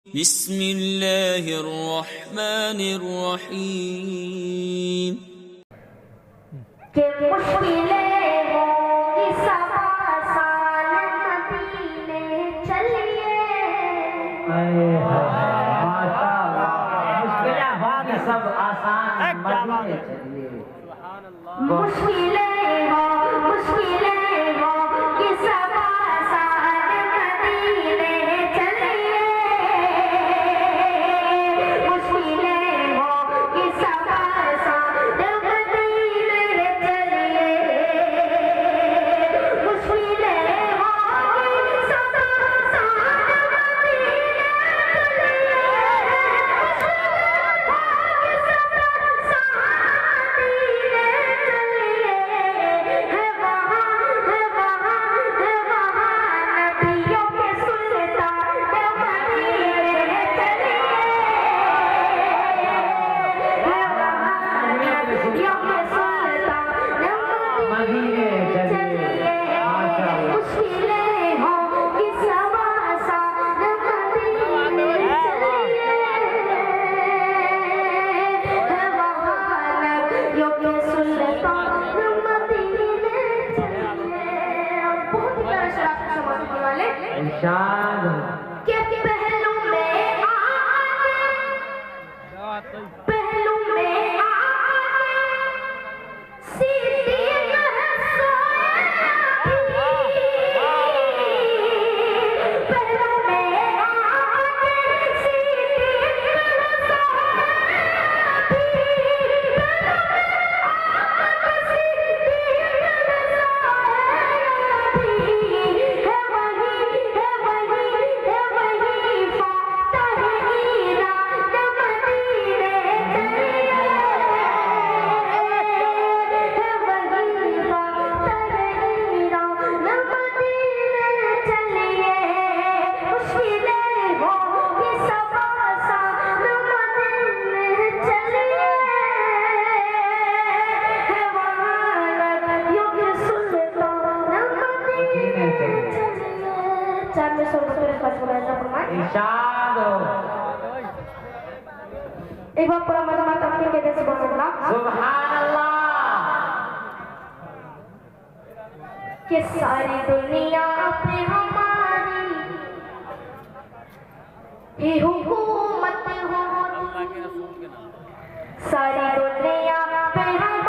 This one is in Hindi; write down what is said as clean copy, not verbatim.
बिस्मिल्लाहिर्रहमानिर्रहीम। के मुश्किलें होंगी सब आसान मदीने चलिए। माशाअल्लाह, मुश्किलें होंगी सब आसान मदीने चलिए। मुश्किलें हो कि सब आसान मदीने चलिए। मुश्किलें हो कि सब आसान मदीने चलिए। मुश्किलें हो कि सब आसान इरशाद के पहलू में आगे सीधी एक बार पूरा मजा मारता के कहते सुभान अल्लाह। कि सारी दुनिया पे हमारी ही हुकूमत हो, सारी दुनिया